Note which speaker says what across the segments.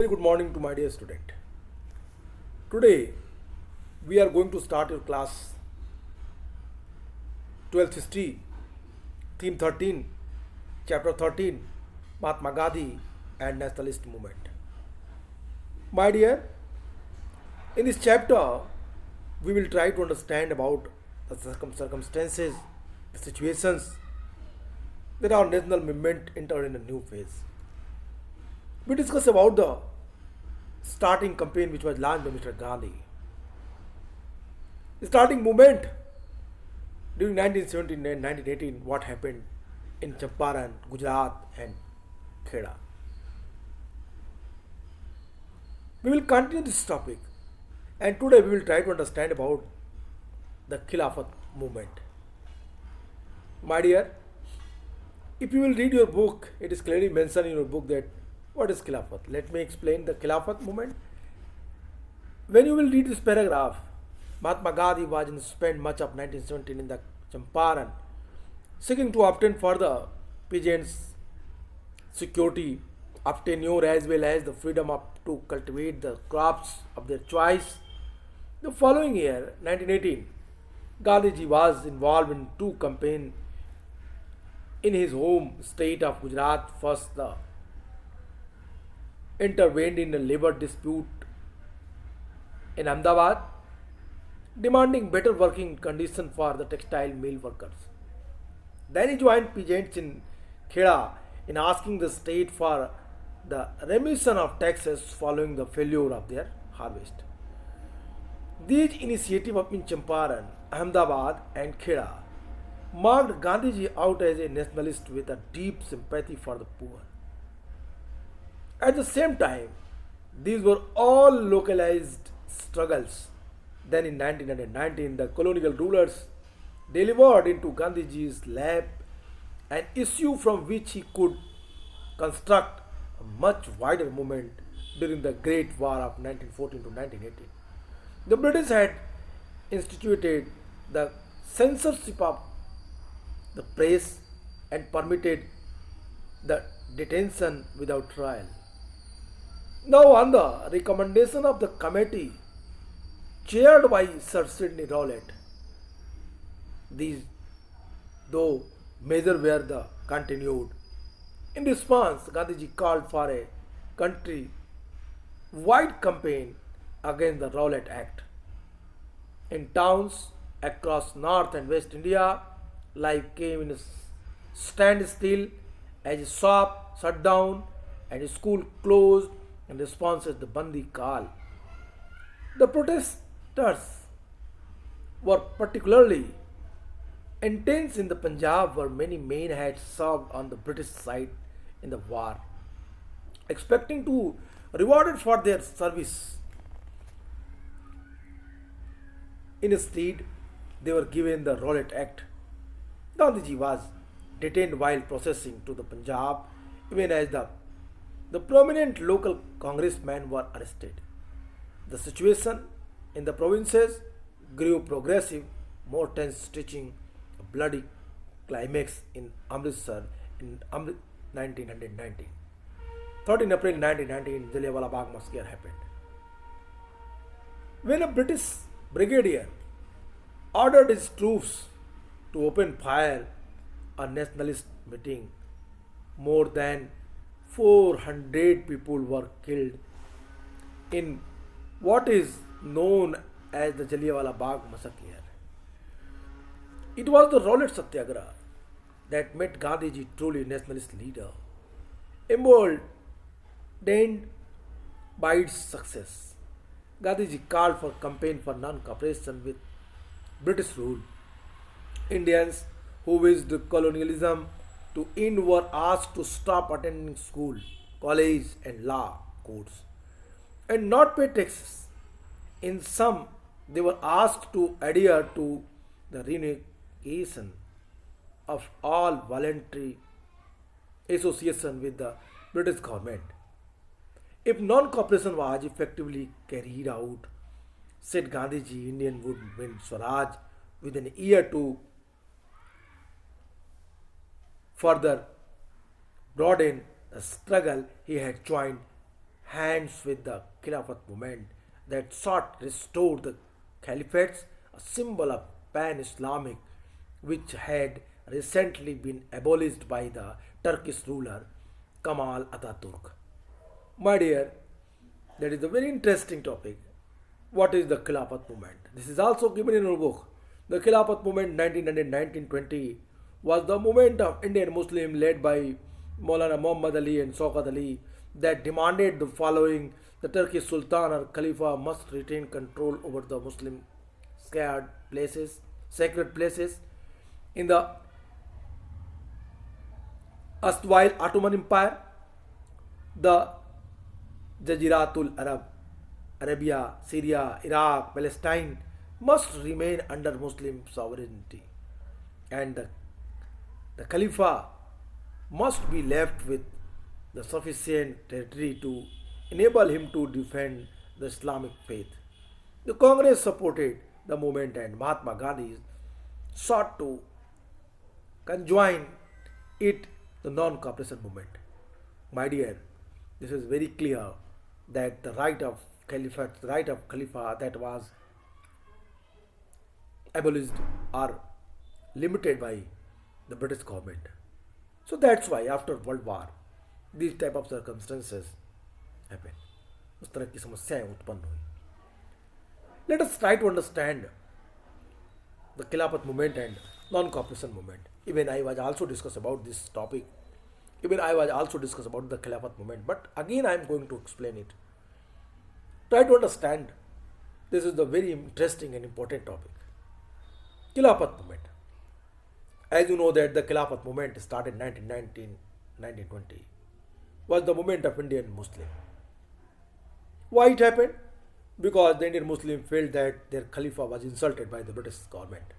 Speaker 1: Very good morning to my dear student. Today we are going to start your class 12th history, theme 13, chapter 13, Mahatma Gandhi and nationalist movement. My dear, in this chapter we will try to understand about the circumstances, the situations that our national movement entered in a new phase. We discuss about the starting campaign which was launched by Mr. Gandhi. The starting movement during 1917 and 1918, what happened in Champaran, Gujarat, and Kheda. We will continue this topic, and today we will try to understand about the Khilafat movement. My dear, if you will read your book, it is clearly mentioned in your book that what is Khilafat. Let me explain the Khilafat movement. When you will read this paragraph, Mahatma Gandhi was spent much of 1917 in the Champaran, seeking to obtain further peasants' security of tenure as well as the freedom to cultivate the crops of their choice. The following year, 1918, Gandhiji was involved in two campaigns in his home state of Gujarat. First, the intervened in a labor dispute in Ahmedabad, demanding better working conditions for the textile mill workers. Then he joined peasants in Kheda in asking the state for the remission of taxes following the failure of their harvest. These initiatives in Champaran, Ahmedabad, and Kheda marked Gandhiji out as a nationalist with a deep sympathy for the poor. At the same time, these were all localized struggles. Then in 1919, the colonial rulers delivered into Gandhiji's lap an issue from which he could construct a much wider movement during the Great War of 1914 to 1918. The British had instituted the censorship of the press and permitted the detention without trial. Now, on the recommendation of the committee chaired by Sir Sidney Rowlatt, these though measures were the continued. In response, Gandhiji called for a country-wide campaign against the Rowlatt Act. In towns across North and West India, life came in a standstill as a shop shut down and a school closed in response to the Bandi call. The protesters were particularly intense in the Punjab, where many men had served on the British side in the war, expecting to rewarded for their service. Instead, they were given the Rowlatt Act. Gandhiji was detained while processing to the Punjab, even as the prominent local congressmen were arrested. The situation in the provinces grew progressive, more tense, reaching a bloody climax in Amritsar in 1919. 13 April 1919, Jallianwala Bagh massacre happened. When a British brigadier ordered his troops to open fire on nationalist meeting, more than 400 people were killed in what is known as the Jallianwala Bagh massacre. It was the Rowlatt Satyagraha that made Gandhiji truly nationalist leader, emboldened by its success. Gandhiji called for campaign for non-cooperation with British rule. Indians who wished colonialism to end were asked to stop attending school, college, and law courts and not pay taxes. In some, they were asked to adhere to the renunciation of all voluntary association with the British government. If non-cooperation was effectively carried out, said Gandhiji, Indian would win Swaraj within a year to further broaden the struggle he had joined hands with the Khilafat movement that sought to restore the caliphates, a symbol of pan-Islamic which had recently been abolished by the Turkish ruler Kemal Ataturk. My dear, that is a very interesting topic. What is the Khilafat movement? This is also given in our book. The Khilafat movement 1900-1920 was the movement of Indian Muslim led by Maulana Muhammad Ali and Shaukat Ali that demanded the following: the Turkish Sultan or Khalifa must retain control over the Muslim sacred places in the erstwhile Ottoman Empire, the Jaziratul Arab, Arabia, Syria, Iraq, Palestine must remain under Muslim sovereignty, and the Khalifa must be left with the sufficient territory to enable him to defend the Islamic faith. The Congress supported the movement and Mahatma Gandhi sought to conjoin it the non-cooperation movement. My dear, this is very clear that the right of caliphate, the right of Khalifa that was abolished or limited by the British government. So that's why after World War these type of circumstances happen. उस तरह की समस्याएं उत्पन्न हुई. Let us try to understand the Khilafat movement and non-cooperation movement. Even I was also discuss about this topic. Even I was also discuss about the Khilafat movement, but again I am going to explain it. Try to understand. This is the very interesting and important topic. Khilafat movement. As you know that the Khilafat movement started in 1919-1920 was the movement of Indian Muslim. Why it happened? Because the Indian Muslim felt that their Khalifa was insulted by the British government.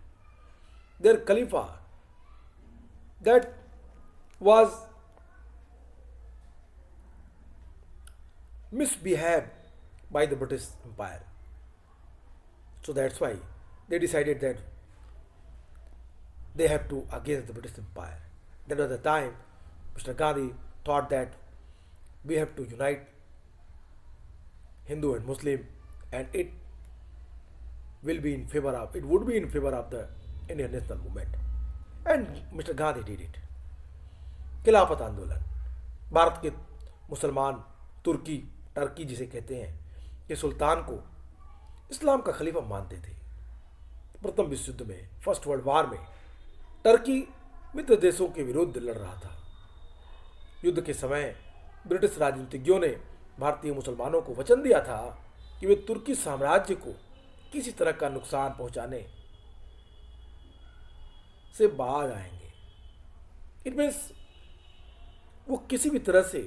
Speaker 1: Their Khalifa that was misbehaved by the British Empire. So that's why they decided that they have to against the British Empire. That was the time Mr. Gandhi thought that we have to unite Hindu and Muslim, and it would be in favor of the Indian national movement. And Mr. Gandhi did it. खिलाफत आंदोलन भारत के मुसलमान Turkey जिसे कहते हैं कि सुल्तान को इस्लाम का खलीफा मानते थे. प्रथम विश्व युद्ध में, फर्स्ट वर्ल्ड वार में टर्की मित्र देशों के विरुद्ध लड़ रहा था. युद्ध के समय ब्रिटिश राजनीतिज्ञों ने भारतीय मुसलमानों को वचन दिया था कि वे तुर्की साम्राज्य को किसी तरह का नुकसान पहुंचाने से बाज आएंगे. इट मीन्स वो किसी भी तरह से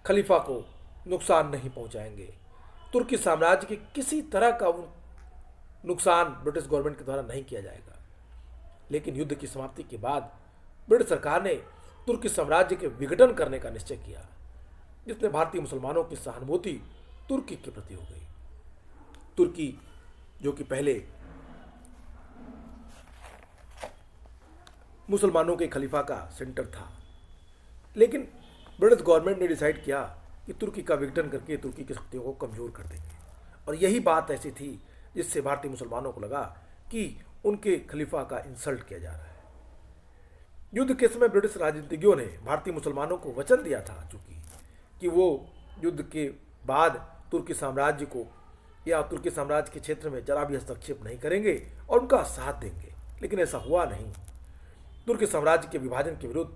Speaker 1: खलीफा को नुकसान नहीं पहुंचाएंगे. तुर्की साम्राज्य के किसी तरह का नुकसान ब्रिटिश गवर्नमेंट के द्वारा नहीं किया जाएगा. लेकिन युद्ध की समाप्ति के बाद ब्रिटिश सरकार ने तुर्की साम्राज्य के विघटन करने का निश्चय किया, जिसने भारतीय मुसलमानों की सहानुभूति तुर्की के प्रति हो गई. तुर्की जो कि पहले मुसलमानों के खलीफा का सेंटर था, लेकिन ब्रिटिश गवर्नमेंट ने डिसाइड किया कि तुर्की का विघटन करके तुर्की की शक्तियों को कमजोर कर देंगे. और यही बात ऐसी थी जिससे भारतीय मुसलमानों को लगा कि उनके खलीफा का इंसल्ट किया जा रहा है. युद्ध के समय ब्रिटिश राजनीतिज्ञों ने भारतीय मुसलमानों को वचन दिया था चूंकि कि वो युद्ध के बाद तुर्की साम्राज्य को या तुर्की साम्राज्य के क्षेत्र में जरा भी हस्तक्षेप नहीं करेंगे और उनका साथ देंगे. लेकिन ऐसा हुआ नहीं. तुर्की साम्राज्य के विभाजन के विरुद्ध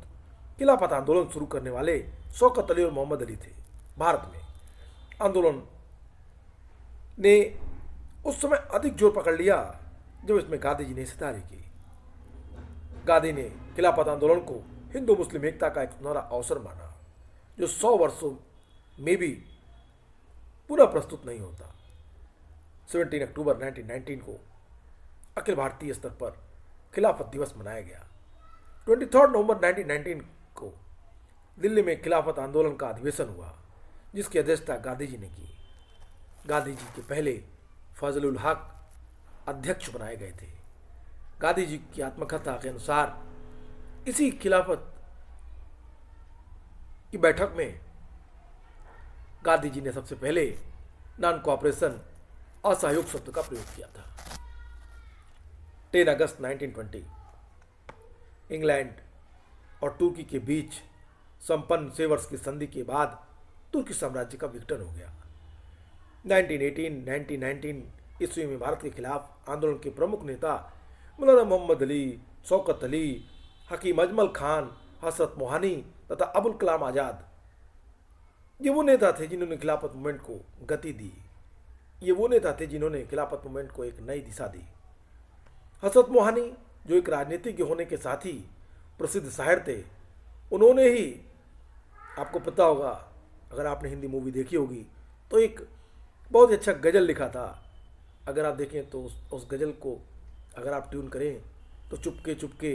Speaker 1: खिलाफत आंदोलन शुरू करने वाले शौकत अली और मोहम्मद अली थे. भारत में आंदोलन ने उस समय अधिक जोर पकड़ लिया जब इसमें गांधी जी ने हिस्सेदारी की. गांधी ने खिलाफत आंदोलन को हिंदू मुस्लिम एकता का एक सुनहरा अवसर माना जो 100 वर्षों में भी पुनः प्रस्तुत नहीं होता. 17 अक्टूबर 1919 को अखिल भारतीय स्तर पर खिलाफत दिवस मनाया गया. 23 नवंबर 1919 को दिल्ली में खिलाफत आंदोलन का अधिवेशन हुआ जिसकी अध्यक्षता गांधी जी ने की. गांधी जी के पहले फजलुल हक अध्यक्ष बनाए गए थे. गांधी जी की आत्मकथा के अनुसार इसी खिलाफत की बैठक में गांधी जी ने सबसे पहले नॉन कोऑपरेशन असहयोग शब्द का प्रयोग किया था। 10 अगस्त 1920 इंग्लैंड और तुर्की के बीच संपन्न 6 वर्ष की संधि के बाद तुर्की साम्राज्य का विघटन हो गया। 1918-1919 ईस्वी में भारत के खिलाफ आंदोलन के प्रमुख नेता मौलाना मोहम्मद अली, शौकत अली, हकीम अजमल खान, हसरत मोहानी तथा अबुल कलाम आज़ाद, ये वो नेता थे जिन्होंने खिलाफत मूवमेंट को गति दी। ये वो नेता थे जिन्होंने खिलाफत मूवमेंट को एक नई दिशा दी। हसरत मोहानी जो एक राजनीतिज्ञ होने के साथ ही प्रसिद्ध शायर थे, उन्होंने ही, आपको पता होगा अगर आपने हिंदी मूवी देखी होगी, तो एक बहुत ही अच्छा गज़ल लिखा था। अगर आप देखें तो उस गज़ल को अगर आप ट्यून करें तो चुपके चुपके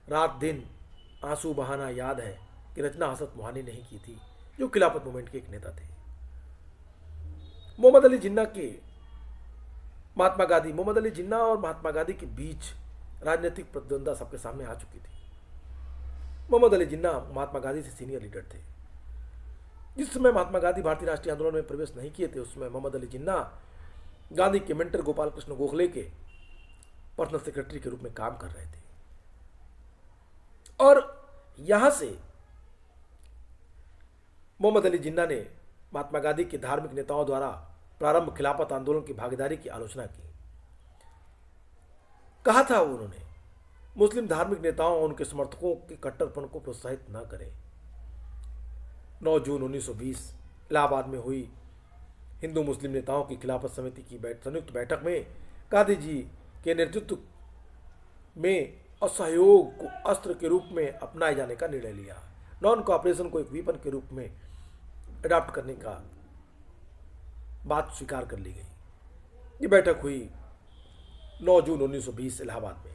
Speaker 1: रात दिन आंसू बहाना याद है, कि रचना हसरत मोहानी ने ही की थी, जो खिलाफत मूवमेंट के एक नेता थे। मोहम्मद अली जिन्ना और महात्मा गांधी के बीच राजनीतिक प्रतिद्वंद्विता सबके सामने आ चुकी थी। मोहम्मद अली जिन्ना महात्मा गांधी से सीनियर लीडर थे। जिस समय महात्मा गांधी भारतीय राष्ट्रीय आंदोलन में प्रवेश नहीं किए थे, उस समय मोहम्मद अली जिन्ना गांधी के मेंटर गोपाल कृष्ण गोखले के पर्सनल सेक्रेटरी के रूप में काम कर रहे थे। और यहां से मोहम्मद अली जिन्ना ने महात्मा गांधी के धार्मिक नेताओं द्वारा प्रारंभ खिलाफत आंदोलन की भागीदारी की आलोचना की। कहा था उन्होंने, मुस्लिम धार्मिक नेताओं और उनके समर्थकों के कट्टरपन को प्रोत्साहित न करें। 9 जून 1920 इलाहाबाद में हुई हिंदू मुस्लिम नेताओं की खिलाफत समिति की संयुक्त बैठक में गांधी जी के नेतृत्व में असहयोग को अस्त्र के रूप में अपनाए जाने का निर्णय लिया। नॉन कोऑपरेशन को एक वीपन के रूप में अडॉप्ट करने का बात स्वीकार कर ली गई। ये बैठक हुई 9 जून 1920 इलाहाबाद में।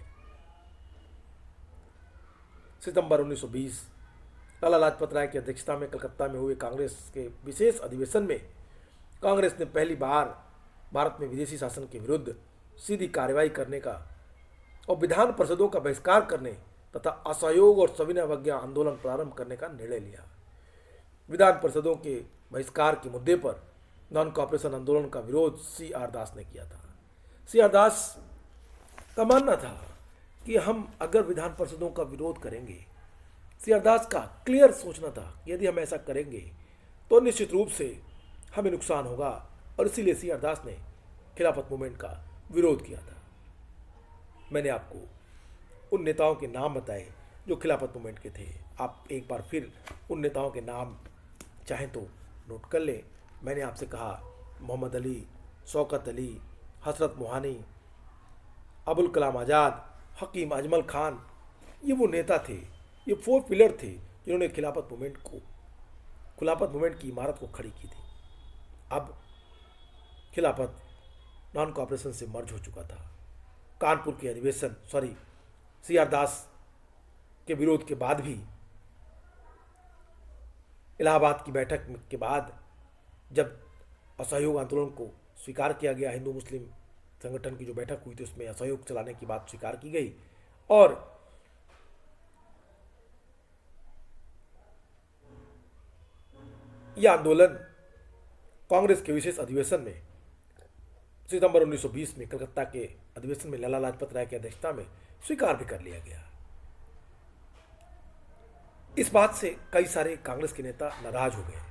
Speaker 1: सितंबर 1920 लाला लाजपत राय की अध्यक्षता में कलकत्ता में हुए कांग्रेस के विशेष अधिवेशन में कांग्रेस ने पहली बार भारत में विदेशी शासन के विरुद्ध सीधी कार्रवाई करने का और विधान परिषदों का बहिष्कार करने तथा असहयोग और सविनय अवज्ञा आंदोलन प्रारंभ करने का निर्णय लिया। विधान परिषदों के बहिष्कार के मुद्दे पर नॉन कोऑपरेशन आंदोलन का विरोध C.R. दास ने किया था। C.R. दास का मानना था कि हम अगर विधान परिषदों का विरोध करेंगे, C.R. दास का क्लियर सोचना था कि यदि हम ऐसा करेंगे तो निश्चित रूप से हमें नुकसान होगा, और इसीलिए C.R. दास ने खिलाफत मूवमेंट का विरोध किया था। मैंने आपको उन नेताओं के नाम बताए जो खिलाफत मूवमेंट के थे। आप एक बार फिर उन नेताओं के नाम चाहें तो नोट कर लें। मैंने आपसे कहा मोहम्मद अली, शौकत अली, हसरत मोहानी, अबुल कलाम आज़ाद, हकीम अजमल खान, ये वो नेता थे, ये 4 पिलर थे जिन्होंने खिलाफत मूवमेंट की इमारत को खड़ी की थी। अब खिलाफत नॉन कोऑपरेशन से मर्ज हो चुका था। कानपुर के अधिवेशन C.R. दास के विरोध के बाद भी इलाहाबाद की बैठक के बाद जब असहयोग आंदोलन को स्वीकार किया गया, हिंदू मुस्लिम संगठन की जो बैठक हुई थी उसमें असहयोग चलाने की बात स्वीकार की गई, और यह आंदोलन कांग्रेस के विशेष अधिवेशन में सितंबर 1920 में कलकत्ता के अधिवेशन में लाला लाजपत राय की अध्यक्षता में स्वीकार भी कर लिया गया। इस बात से कई सारे कांग्रेस के नेता नाराज हो गए,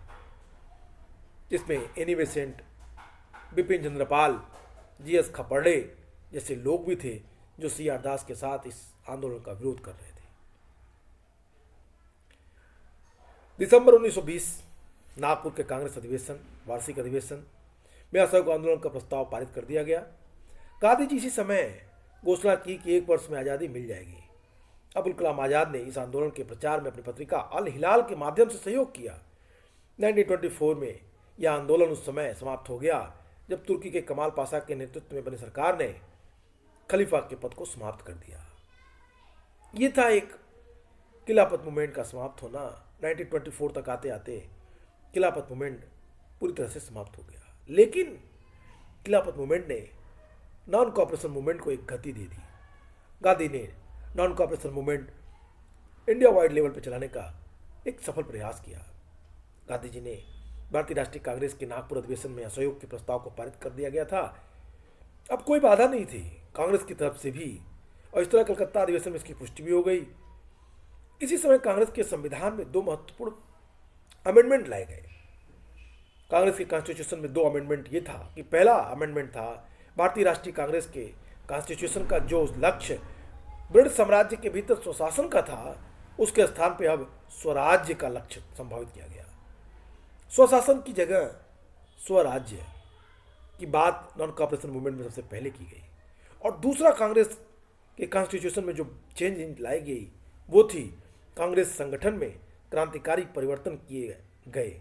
Speaker 1: जिसमें Annie Besant, Bipin Chandra Pal, G.S. Khaparde जैसे लोग भी थे जो C.R. दास के साथ इस आंदोलन का विरोध कर रहे थे। दिसंबर 1920 नागपुर के कांग्रेस अधिवेशन, वार्षिक अधिवेशन में असहयोग आंदोलन का प्रस्ताव पारित कर दिया गया। गांधी जी इसी समय घोषणा की कि 1 वर्ष में आज़ादी मिल जाएगी। अबुल कलाम आज़ाद ने इस आंदोलन के प्रचार में अपनी पत्रिका अल हिलाल के माध्यम से सहयोग किया। 1924 में यह आंदोलन उस समय समाप्त हो गया जब तुर्की के कमाल पाशा के नेतृत्व में बनी सरकार ने खलीफा के पद को समाप्त कर दिया। ये था एक खिलाफत मूवमेंट का समाप्त होना। 1924 तक आते आते खिलाफत मूवमेंट पूरी तरह से समाप्त हो गया, लेकिन खिलाफत मूवमेंट ने नॉन कोऑपरेशन मूवमेंट को एक गति दे दी। गांधी ने non cooperation movement India wide level पर चलाने का एक सफल प्रयास किया। गांधी जी ने भारतीय राष्ट्रीय कांग्रेस के नागपुर अधिवेशन में असहयोग के प्रस्ताव को पारित कर दिया गया था। अब कोई बाधा नहीं थी कांग्रेस की तरफ से भी, और इस तरह कलकत्ता अधिवेशन में इसकी पुष्टि भी हो गई। इसी समय कांग्रेस के संविधान में 2 महत्वपूर्ण अमेंडमेंट लाए गए। कांग्रेस के कॉन्स्टिट्यूशन में 2 अमेंडमेंट ये था कि पहला अमेंडमेंट था भारतीय राष्ट्रीय कांग्रेस के कॉन्स्टिट्यूशन का जो लक्ष्य ब्रिटिश साम्राज्य के भीतर स्वशासन का था, उसके स्थान पर अब स्वराज्य का लक्ष्य संभावित किया गया। स्वशासन की जगह स्वराज्य की बात नॉन कॉपरेशन मूवमेंट में सबसे पहले की गई। और दूसरा कांग्रेस के कॉन्स्टिट्यूशन में जो चेंज लाई गई वो थी कांग्रेस संगठन में क्रांतिकारी परिवर्तन किए गए।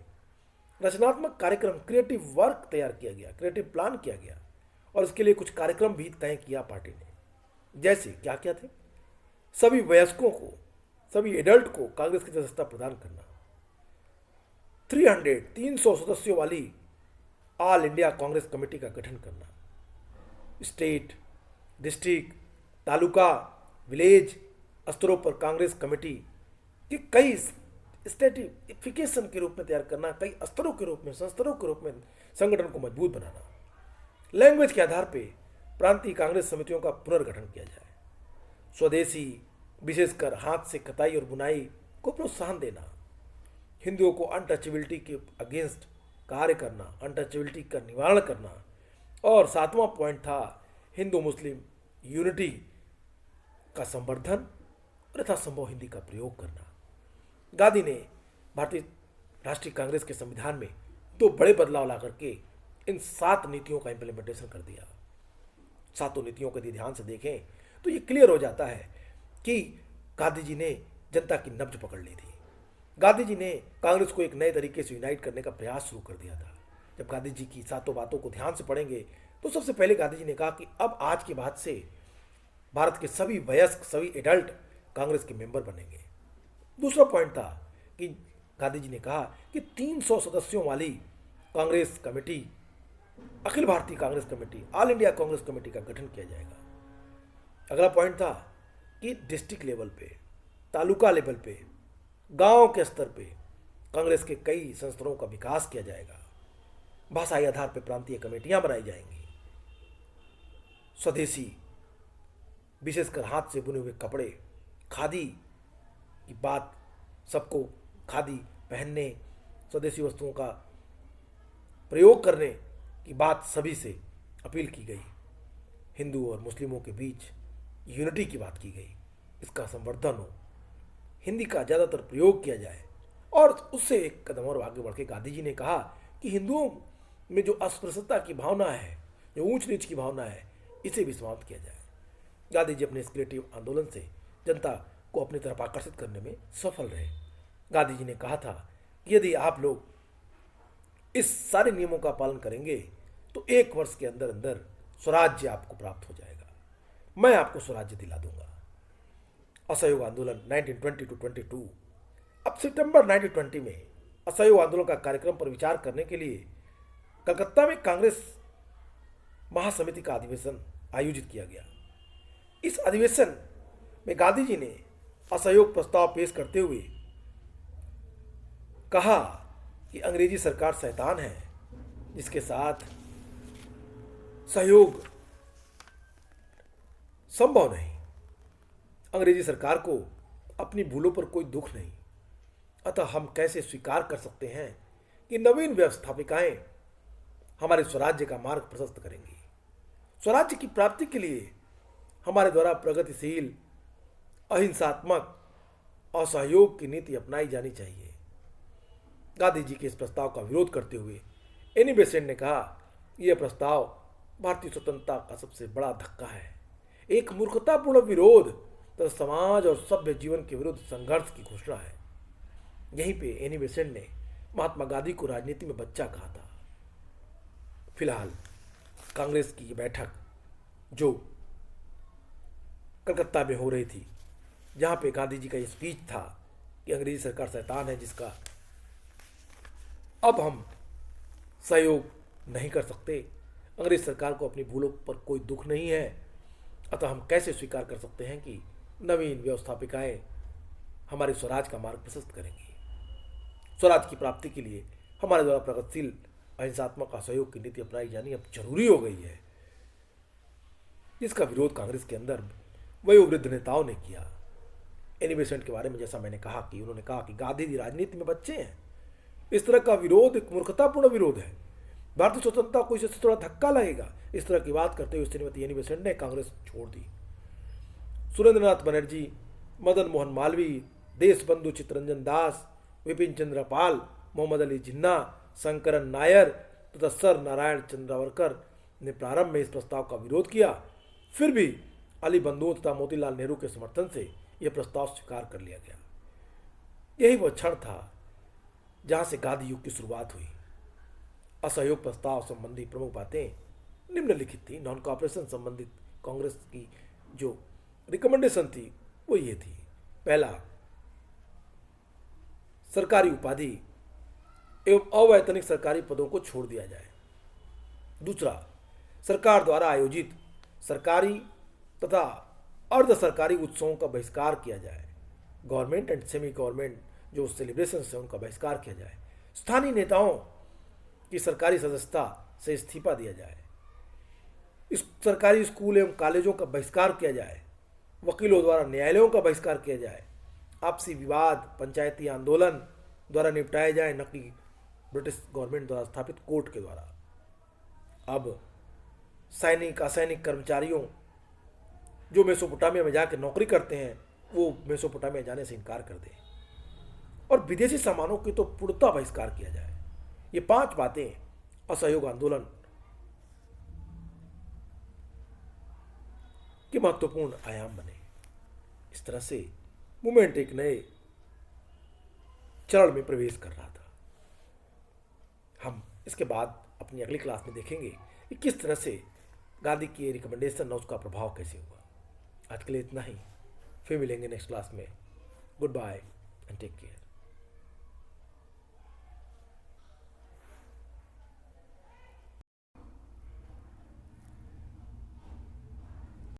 Speaker 1: रचनात्मक कार्यक्रम, क्रिएटिव वर्क तैयार किया गया, क्रिएटिव प्लान किया गया, और इसके लिए कुछ कार्यक्रम भी तय किया पार्टी ने। जैसे क्या क्या थे? सभी वयस्कों को, सभी एडल्ट को कांग्रेस की सदस्यता प्रदान करना, 300 सदस्यों वाली ऑल इंडिया कांग्रेस कमेटी का गठन करना, स्टेट, डिस्ट्रिक्ट, तालुका, विलेज स्तरों पर कांग्रेस कमेटी के कई स्टेटिफिकेशन के रूप में तैयार करना, कई स्तरों के रूप में, संस्तरों के रूप में संगठन को मजबूत बनाना। लैंग्वेज के आधार पर प्रांतीय कांग्रेस समितियों का पुनर्गठन किया जाए। स्वदेशी, विशेषकर हाथ से कताई और बुनाई को प्रोत्साहन देना। हिंदुओं को अनटचेबिलिटी के अगेंस्ट कार्य करना, अनटचेबिलिटी का निवारण करना। और 7वां पॉइंट था हिंदू मुस्लिम यूनिटी का संवर्धन और यथासंभव हिंदी का प्रयोग करना। गांधी ने भारतीय राष्ट्रीय कांग्रेस के संविधान में 2 बड़े बदलाव ला करके इन 7 नीतियों का इंप्लीमेंटेशन कर दिया। 7 नीतियों को यदि ध्यान से देखें तो ये क्लियर हो जाता है कि गांधी जी ने जनता की नब्ज पकड़ ली थी। गांधी जी ने कांग्रेस को एक नए तरीके से यूनाइट करने का प्रयास शुरू कर दिया था। जब गांधी जी की 7 बातों को ध्यान से पढ़ेंगे तो सबसे पहले गांधी जी ने कहा कि अब आज के बाद से भारत के सभी वयस्क, सभी एडल्ट कांग्रेस के मेंबर बनेंगे। दूसरा पॉइंट था कि गांधी जी ने कहा कि 300 सदस्यों वाली Congress committee, Akhil Bharatiya Congress committee, all India Congress committee का गठन किया जाएगा। अगला पॉइंट था कि डिस्ट्रिक्ट लेवल पे, तालुका लेवल पे, गांव के स्तर पे कांग्रेस के कई संस्थानों का विकास किया जाएगा। भाषाई आधार पर प्रांतीय कमेटियां बनाई जाएंगी। स्वदेशी, विशेषकर हाथ से बुने हुए कपड़े, खादी की बात, सबको खादी पहनने, स्वदेशी वस्तुओं का प्रयोग करने की बात सभी से अपील की गई। हिंदू और मुस्लिमों के बीच यूनिटी की बात की गई, इसका संवर्धन हो, हिंदी का ज़्यादातर प्रयोग किया जाए। और उससे एक कदम और आगे बढ़ के गांधी जी ने कहा कि हिंदुओं में जो अस्पृश्यता की भावना है, जो ऊंच नीच की भावना है, इसे भी समाप्त किया जाए। गांधी जी अपने इस क्रिएटिव आंदोलन से जनता को अपनी तरफ आकर्षित करने में सफल रहे। गांधी जी ने कहा था कि यदि आप लोग इस सारे नियमों का पालन करेंगे तो 1 वर्ष के अंदर अंदर स्वराज्य आपको प्राप्त हो जाएगा, मैं आपको स्वराज्य दिला दूंगा। असहयोग आंदोलन 1920 to 22। अब सितंबर 1920 में असहयोग आंदोलन का कार्यक्रम पर विचार करने के लिए कलकत्ता में कांग्रेस महासमिति का अधिवेशन आयोजित किया गया। इस अधिवेशन में गांधी जी ने असहयोग प्रस्ताव पेश करते हुए कहा कि अंग्रेजी सरकार शैतान है जिसके साथ सहयोग संभव नहीं। अंग्रेजी सरकार को अपनी भूलों पर कोई दुख नहीं, अतः हम कैसे स्वीकार कर सकते हैं कि नवीन व्यवस्थापिकाएं हमारे स्वराज्य का मार्ग प्रशस्त करेंगी। स्वराज्य की प्राप्ति के लिए हमारे द्वारा प्रगतिशील, अहिंसात्मक और सहयोग की नीति अपनाई जानी चाहिए। गांधी जी के इस प्रस्ताव का विरोध करते हुए एनी बेसेंट ने कहा, यह प्रस्ताव भारतीय स्वतंत्रता का सबसे बड़ा धक्का है, एक मूर्खतापूर्ण विरोध तथा समाज और सभ्य जीवन के विरुद्ध संघर्ष की घोषणा है। यहीं पे एनी बेसेंट ने महात्मा गांधी को राजनीति में बच्चा कहा था। फिलहाल कांग्रेस की ये बैठक जो कलकत्ता में हो रही थी, जहाँ पे गांधी जी का ये स्पीच था कि अंग्रेजी सरकार शैतान है जिसका अब हम सहयोग नहीं कर सकते, अंग्रेज सरकार को अपनी भूलों पर कोई दुख नहीं है, अतः हम कैसे स्वीकार कर सकते हैं कि नवीन व्यवस्थापिकाएं हमारे स्वराज का मार्ग प्रशस्त करेंगी। स्वराज की प्राप्ति के लिए हमारे द्वारा प्रगतिशील अहिंसात्मक असहयोग की नीति अपनाई जानी अब जरूरी हो गई है, जिसका विरोध कांग्रेस के अंदर वयोवृद्ध नेताओं ने किया। एनी बेसेंट के बारे में जैसा मैंने कहा कि उन्होंने कहा कि गांधी जी राजनीति में बच्चे हैं। इस तरह का विरोध एक मूर्खतापूर्ण विरोध है। भारतीय स्वतंत्रता को इससे थोड़ा धक्का लगेगा, इस तरह की बात करते हुए श्रीमती एनी बेसेंट ने कांग्रेस छोड़ दी। सुरेंद्रनाथ बनर्जी, मदन मोहन मालवीय, देशबंधु चित्तरंजन दास, विपिन चंद्र पाल, मोहम्मद अली जिन्ना, शंकरन नायर तथा सर नारायण चंद्रावरकर ने प्रारंभ में इस प्रस्ताव का विरोध किया। फिर भी अली बंधुओं तथा मोतीलाल नेहरू के समर्थन से यह प्रस्ताव स्वीकार कर लिया गया। यही वह क्षण था जहां से गांधी युग की शुरुआत हुई। असहयोग प्रस्ताव संबंधी प्रमुख बातें निम्नलिखित थी। नॉन कॉपरेशन संबंधित कांग्रेस की जो रिकमेंडेशन थी वो ये थी। पहला, सरकारी उपाधि एवं अवैतनिक सरकारी पदों को छोड़ दिया जाए। दूसरा, सरकार द्वारा आयोजित सरकारी तथा अर्ध सरकारी उत्सवों का बहिष्कार किया जाए। गवर्नमेंट एंड सेमी गवर्नमेंट जो सेलिब्रेशन है उनका बहिष्कार किया जाए। स्थानीय नेताओं की सरकारी सदस्यता से इस्तीफा दिया जाए। इस सरकारी स्कूल एवं कॉलेजों का बहिष्कार किया जाए। वकीलों द्वारा न्यायालयों का बहिष्कार किया जाए। आपसी विवाद पंचायती आंदोलन द्वारा निपटाए जाए, न कि ब्रिटिश गवर्नमेंट द्वारा स्थापित कोर्ट के द्वारा। अब सैनिक असैनिक कर्मचारियों जो मेसोपोटामिया में जाकर नौकरी करते हैं वो मेसोपोटामिया जाने से इनकार कर दें और विदेशी सामानों की तो पूर्णतः बहिष्कार किया जाए। ये 5 बातें असहयोग आंदोलन के महत्वपूर्ण आयाम बने। इस तरह से मूवमेंट एक नए चरण में प्रवेश कर रहा था। हम इसके बाद अपनी अगली क्लास में देखेंगे कि किस तरह से गांधी की रिकमेंडेशन और उसका प्रभाव कैसे हुआ। आज के लिए इतना ही, फिर मिलेंगे नेक्स्ट क्लास में। Goodbye and take care.